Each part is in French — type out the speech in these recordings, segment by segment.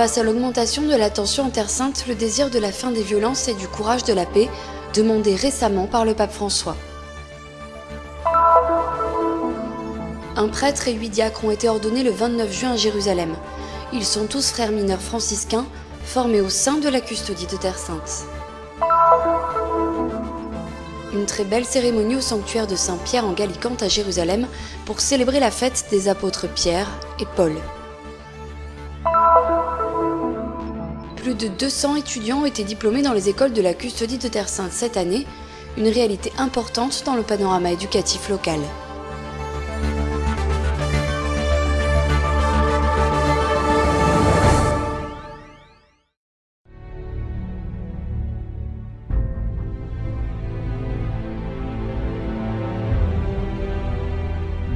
Face à l'augmentation de la tension en Terre Sainte, le désir de la fin des violences et du courage de la paix, demandé récemment par le pape François. Un prêtre et 8 diacres ont été ordonnés le 29 juin à Jérusalem. Ils sont tous frères mineurs franciscains, formés au sein de la custodie de Terre Sainte. Une très belle cérémonie au sanctuaire de Saint-Pierre en Gallicante à Jérusalem pour célébrer la fête des apôtres Pierre et Paul. Plus de 200 étudiants ont été diplômés dans les écoles de la custodie de Terre Sainte cette année, une réalité importante dans le panorama éducatif local.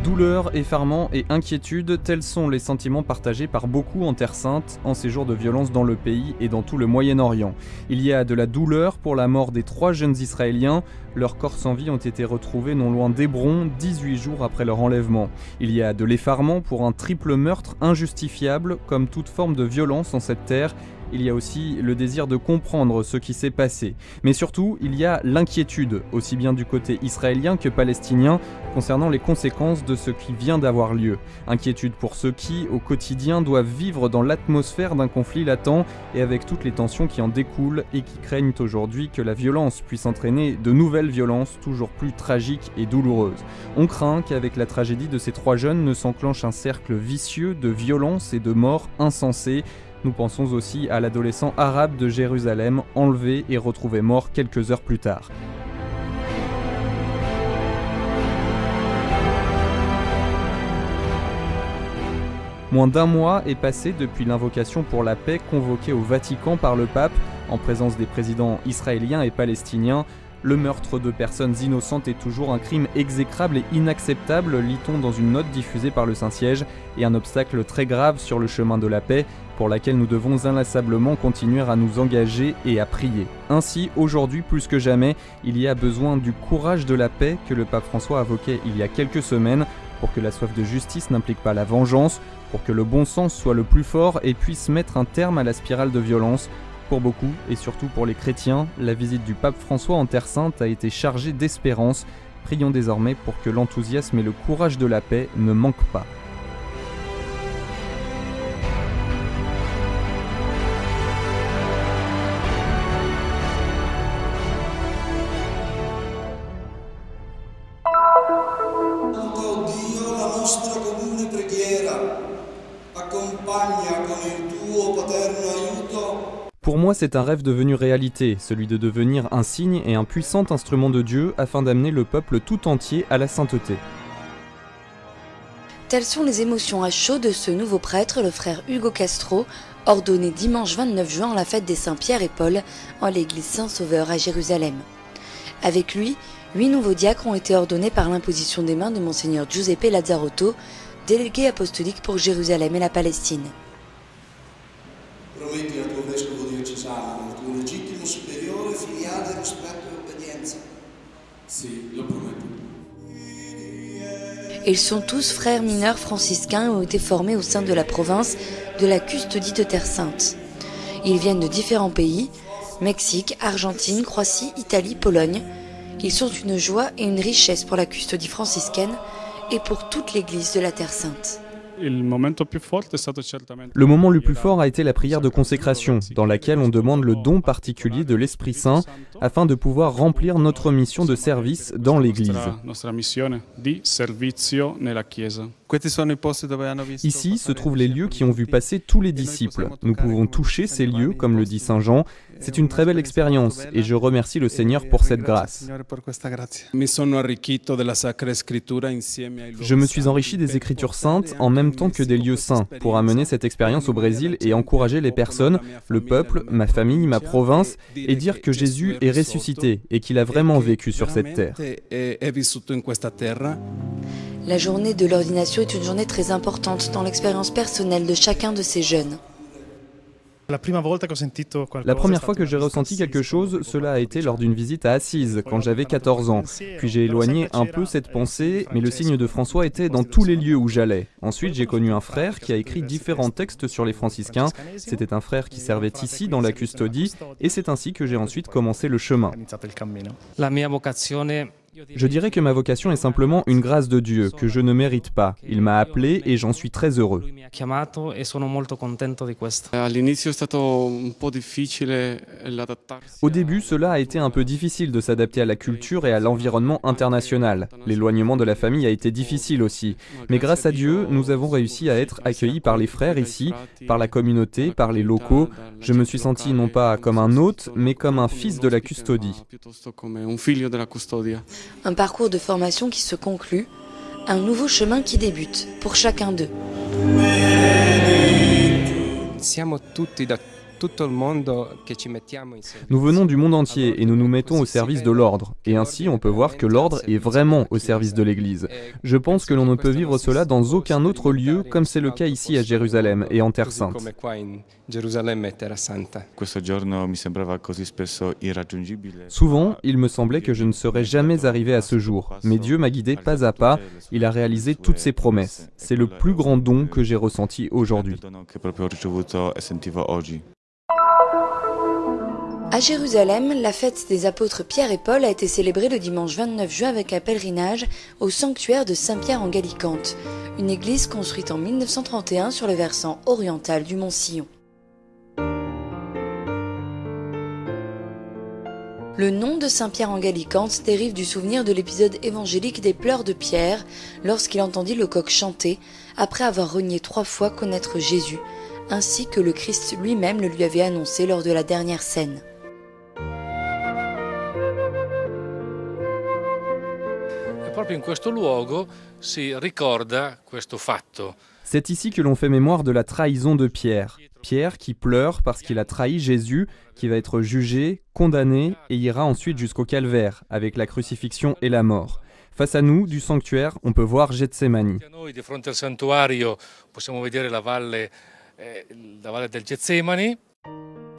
Douleur, effarement et inquiétude, tels sont les sentiments partagés par beaucoup en Terre Sainte en ces jours de violence dans le pays et dans tout le Moyen-Orient. Il y a de la douleur pour la mort des 3 jeunes Israéliens. Leurs corps sans vie ont été retrouvés non loin d'Hébron, 18 jours après leur enlèvement. Il y a de l'effarement pour un triple meurtre injustifiable, comme toute forme de violence en cette terre. Il y a aussi le désir de comprendre ce qui s'est passé. Mais surtout, il y a l'inquiétude, aussi bien du côté israélien que palestinien, concernant les conséquences de ce qui vient d'avoir lieu. Inquiétude pour ceux qui, au quotidien, doivent vivre dans l'atmosphère d'un conflit latent et avec toutes les tensions qui en découlent et qui craignent aujourd'hui que la violence puisse entraîner de nouvelles violences toujours plus tragiques et douloureuses. On craint qu'avec la tragédie de ces 3 jeunes ne s'enclenche un cercle vicieux de violence et de mort insensée. Nous pensons aussi à l'adolescent arabe de Jérusalem, enlevé et retrouvé mort quelques heures plus tard. Moins d'1 mois est passé depuis l'invocation pour la paix convoquée au Vatican par le pape, en présence des présidents israéliens et palestiniens. Le meurtre de personnes innocentes est toujours un crime exécrable et inacceptable, lit-on dans une note diffusée par le Saint-Siège, et un obstacle très grave sur le chemin de la paix, pour laquelle nous devons inlassablement continuer à nous engager et à prier. Ainsi, aujourd'hui plus que jamais, il y a besoin du courage de la paix que le pape François invoquait il y a quelques semaines, pour que la soif de justice n'implique pas la vengeance, pour que le bon sens soit le plus fort et puisse mettre un terme à la spirale de violence. Pour beaucoup, et surtout pour les chrétiens, la visite du pape François en Terre Sainte a été chargée d'espérance. Prions désormais pour que l'enthousiasme et le courage de la paix ne manquent pas. Pour moi, c'est un rêve devenu réalité, celui de devenir un signe et un puissant instrument de Dieu afin d'amener le peuple tout entier à la sainteté. Telles sont les émotions à chaud de ce nouveau prêtre, le frère Hugo Castro, ordonné dimanche 29 juin à la fête des Saint-Pierre et Paul en l'église Saint-Sauveur à Jérusalem. Avec lui, 8 nouveaux diacres ont été ordonnés par l'imposition des mains de Monseigneur Giuseppe Lazzarotto, délégué apostolique pour Jérusalem et la Palestine. Prometti al tuo vescovo diocesano, al tuo legittimo superiore, filiale, rispetto e obbedienza. Sì, lo prometto. Ils sont tous frères mineurs franciscains et ont été formés au sein de la province de la custodie de Terre Sainte. Ils viennent de différents pays, Mexique, Argentine, Croatie, Italie, Pologne. Ils sont une joie et une richesse pour la custodie franciscaine et pour toute l'église de la Terre Sainte. Le moment le plus fort a été la prière de consécration, dans laquelle on demande le don particulier de l'Esprit Saint afin de pouvoir remplir notre mission de service dans l'Église. Ici se trouvent les lieux qui ont vu passer tous les disciples. Nous pouvons toucher ces lieux, comme le dit Saint Jean. C'est une très belle expérience et je remercie le Seigneur pour cette grâce. Je me suis enrichi des Écritures saintes en même temps que des lieux saints pour amener cette expérience au Brésil et encourager les personnes, le peuple, ma famille, ma province et dire que Jésus est ressuscité et qu'il a vraiment vécu sur cette terre. La journée de l'ordination est une journée très importante dans l'expérience personnelle de chacun de ces jeunes. La première fois que j'ai ressenti quelque chose, cela a été lors d'une visite à Assise, quand j'avais 14 ans. Puis j'ai éloigné un peu cette pensée, mais le signe de François était dans tous les lieux où j'allais. Ensuite, j'ai connu un frère qui a écrit différents textes sur les franciscains. C'était un frère qui servait ici dans la custodie, et c'est ainsi que j'ai ensuite commencé le chemin. Je dirais que ma vocation est simplement une grâce de Dieu, que je ne mérite pas. Il m'a appelé et j'en suis très heureux. Au début, cela a été un peu difficile de s'adapter à la culture et à l'environnement international. L'éloignement de la famille a été difficile aussi. Mais grâce à Dieu, nous avons réussi à être accueillis par les frères ici, par la communauté, par les locaux. Je me suis senti non pas comme un hôte, mais comme un fils de la custodie. Un parcours de formation qui se conclut, un nouveau chemin qui débute pour chacun d'eux. Nous venons du monde entier et nous nous mettons au service de l'ordre. Et ainsi, on peut voir que l'ordre est vraiment au service de l'Église. Je pense que l'on ne peut vivre cela dans aucun autre lieu, comme c'est le cas ici à Jérusalem et en Terre Sainte. Souvent, il me semblait que je ne serais jamais arrivé à ce jour. Mais Dieu m'a guidé pas à pas. Il a réalisé toutes ses promesses. C'est le plus grand don que j'ai ressenti aujourd'hui. À Jérusalem, la fête des apôtres Pierre et Paul a été célébrée le dimanche 29 juin avec un pèlerinage au sanctuaire de Saint-Pierre en Gallicante, une église construite en 1931 sur le versant oriental du mont Sion. Le nom de Saint-Pierre en Gallicante dérive du souvenir de l'épisode évangélique des pleurs de Pierre lorsqu'il entendit le coq chanter après avoir renié 3 fois connaître Jésus, ainsi que le Christ lui-même le lui avait annoncé lors de la dernière scène. C'est ici que l'on fait mémoire de la trahison de Pierre. Pierre qui pleure parce qu'il a trahi Jésus, qui va être jugé, condamné et ira ensuite jusqu'au calvaire, avec la crucifixion et la mort. Face à nous, du sanctuaire, on peut voir Getsemani.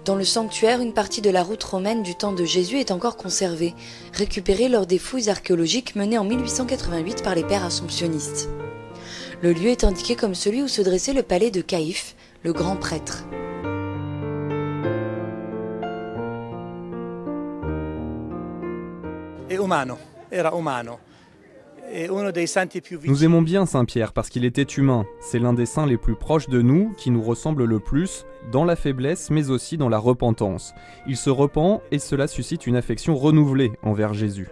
Dans le sanctuaire, une partie de la route romaine du temps de Jésus est encore conservée, récupérée lors des fouilles archéologiques menées en 1888 par les pères assomptionnistes. Le lieu est indiqué comme celui où se dressait le palais de Caïphe, le grand prêtre. Nous aimons bien Saint-Pierre parce qu'il était humain. C'est l'un des saints les plus proches de nous, qui nous ressemble le plus, dans la faiblesse mais aussi dans la repentance. Il se repent et cela suscite une affection renouvelée envers Jésus.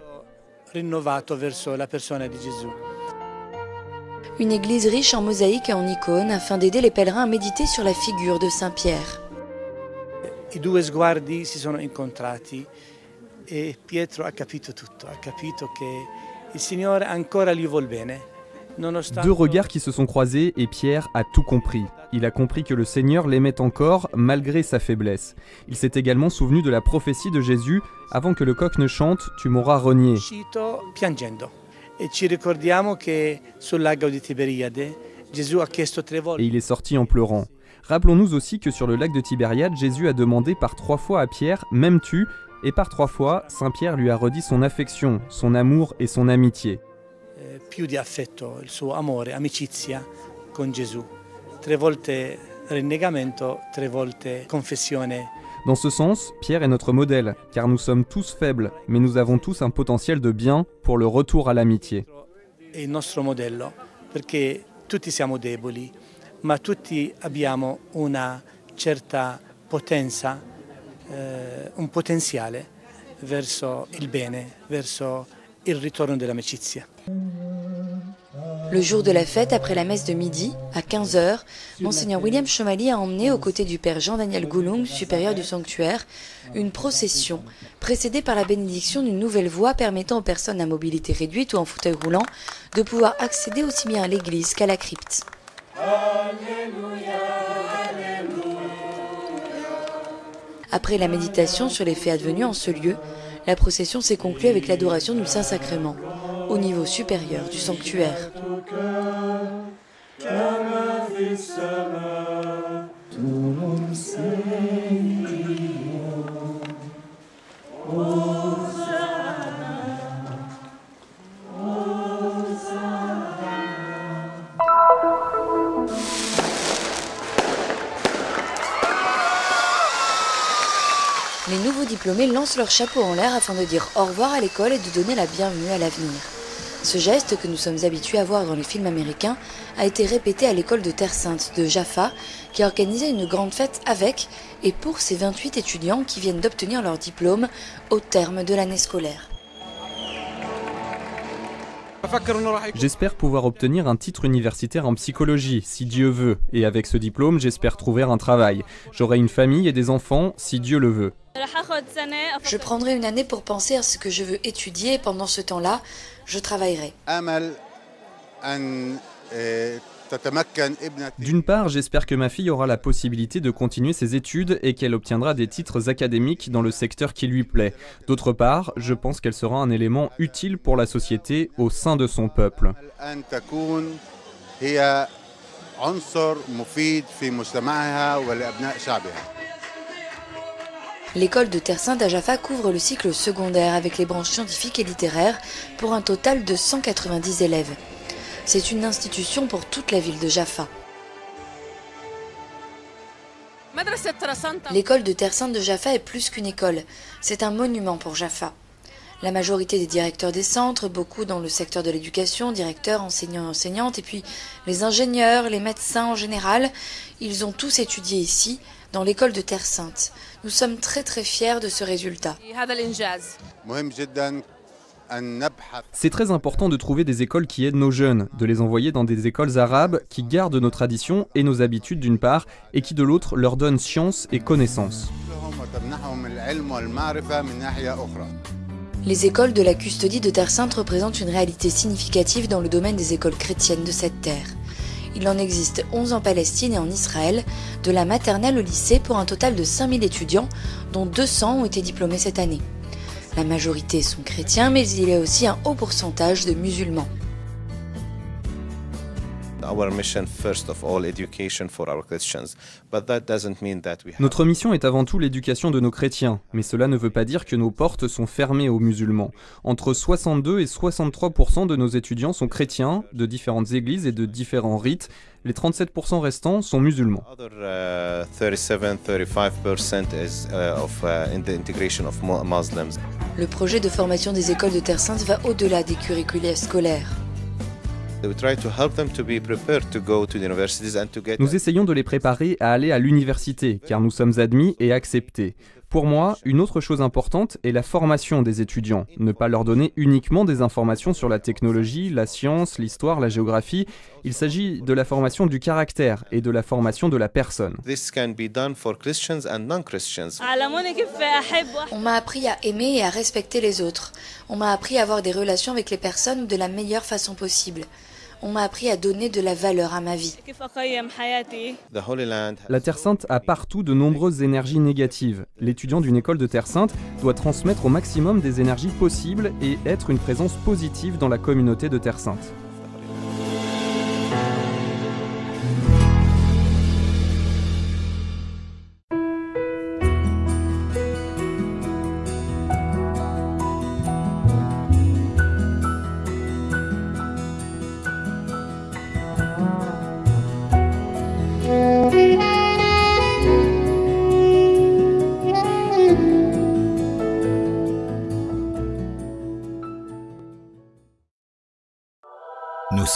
Une église riche en mosaïques et en icônes afin d'aider les pèlerins à méditer sur la figure de Saint-Pierre. I due sguardi si sono incontrati e Pietro ha capito tutto, ha capito che il Signore ancora gli vuol bene. 2 regards qui se sont croisés et Pierre a tout compris. Il a compris que le Seigneur l'aimait encore malgré sa faiblesse. Il s'est également souvenu de la prophétie de Jésus « Avant que le coq ne chante, tu m'auras renié ». E ci ricordiamo che sul lago di Tiberiade Gesù ha chiesto 3 volte. Et il est sorti en pleurant. Rappelons-nous aussi que sur le lac de Tibériade, Jésus a demandé par 3 fois à Pierre « M'aimes-tu » et par 3 fois, Saint Pierre lui a redit son affection, son amour et son amitié. Più di affetto, il suo amore, amicizia con Gesù. 3 volte rinnegamento, 3 volte confessione. Dans ce sens, Pierre est notre modèle, car nous sommes tous faibles, mais nous avons tous un potentiel de bien pour le retour à l'amitié. È il nostro modello, perché tutti siamo deboli, ma tutti abbiamo una certa potenza, un potenziale verso il bene, verso il ritorno dell'amicizia. Le jour de la fête, après la messe de midi, à 15h, Monseigneur William Chomali a emmené aux côtés du père Jean-Daniel Goulung, supérieur du sanctuaire, une procession précédée par la bénédiction d'une nouvelle voie permettant aux personnes à mobilité réduite ou en fauteuil roulant de pouvoir accéder aussi bien à l'église qu'à la crypte. Après la méditation sur les faits advenus en ce lieu, la procession s'est conclue avec l'adoration du Saint-Sacrement, au niveau supérieur du sanctuaire. Tu non sei nouveaux diplômés lancent leur chapeau en l'air afin de dire au revoir à l'école et de donner la bienvenue à l'avenir. Ce geste, que nous sommes habitués à voir dans les films américains, a été répété à l'école de Terre Sainte de Jaffa, qui a organisé une grande fête avec et pour ses 28 étudiants qui viennent d'obtenir leur diplôme au terme de l'année scolaire. J'espère pouvoir obtenir un titre universitaire en psychologie, si Dieu veut, et avec ce diplôme, j'espère trouver un travail. J'aurai une famille et des enfants, si Dieu le veut. Je prendrai une année pour penser à ce que je veux étudier et pendant ce temps-là, je travaillerai. D'une part, j'espère que ma fille aura la possibilité de continuer ses études et qu'elle obtiendra des titres académiques dans le secteur qui lui plaît. D'autre part, je pense qu'elle sera un élément utile pour la société au sein de son peuple. L'école de Terre Sainte à Jaffa couvre le cycle secondaire avec les branches scientifiques et littéraires pour un total de 190 élèves. C'est une institution pour toute la ville de Jaffa. L'école de Terre Sainte de Jaffa est plus qu'une école, c'est un monument pour Jaffa. La majorité des directeurs des centres, beaucoup dans le secteur de l'éducation, directeurs, enseignants et enseignantes, et puis les ingénieurs, les médecins en général, ils ont tous étudié ici, dans l'école de Terre Sainte. Nous sommes très fiers de ce résultat. C'est très important de trouver des écoles qui aident nos jeunes, de les envoyer dans des écoles arabes qui gardent nos traditions et nos habitudes d'une part, et qui de l'autre leur donnent science et connaissance. Les écoles de la custodie de Terre Sainte représentent une réalité significative dans le domaine des écoles chrétiennes de cette terre. Il en existe 11 en Palestine et en Israël, de la maternelle au lycée pour un total de 5000 étudiants, dont 200 ont été diplômés cette année. La majorité sont chrétiens, mais il y a aussi un haut pourcentage de musulmans. Notre mission est avant tout l'éducation de nos chrétiens, mais cela ne veut pas dire que nos portes sont fermées aux musulmans. Entre 62 et 63% de nos étudiants sont chrétiens, de différentes églises et de différents rites. Les 37% restants sont musulmans. Le projet de formation des écoles de Terre Sainte va au-delà des curricula scolaires. Nous essayons de les préparer à aller à l'université, car nous sommes admis et acceptés. Pour moi, une autre chose importante est la formation des étudiants. Ne pas leur donner uniquement des informations sur la technologie, la science, l'histoire, la géographie. Il s'agit de la formation du caractère et de la formation de la personne. On m'a appris à aimer et à respecter les autres. On m'a appris à avoir des relations avec les personnes de la meilleure façon possible. On m'a appris à donner de la valeur à ma vie. La Terre Sainte a partout de nombreuses énergies négatives. L'étudiant d'une école de Terre Sainte doit transmettre au maximum des énergies possibles et être une présence positive dans la communauté de Terre Sainte.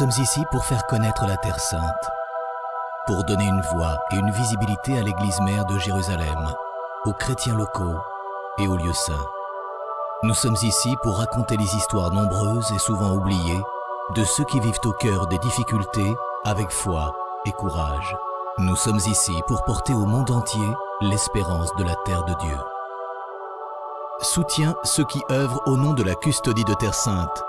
Nous sommes ici pour faire connaître la Terre Sainte, pour donner une voix et une visibilité à l'Église mère de Jérusalem, aux chrétiens locaux et aux lieux saints. Nous sommes ici pour raconter les histoires nombreuses et souvent oubliées de ceux qui vivent au cœur des difficultés avec foi et courage. Nous sommes ici pour porter au monde entier l'espérance de la terre de Dieu. Soutiens ceux qui œuvrent au nom de la custodie de Terre Sainte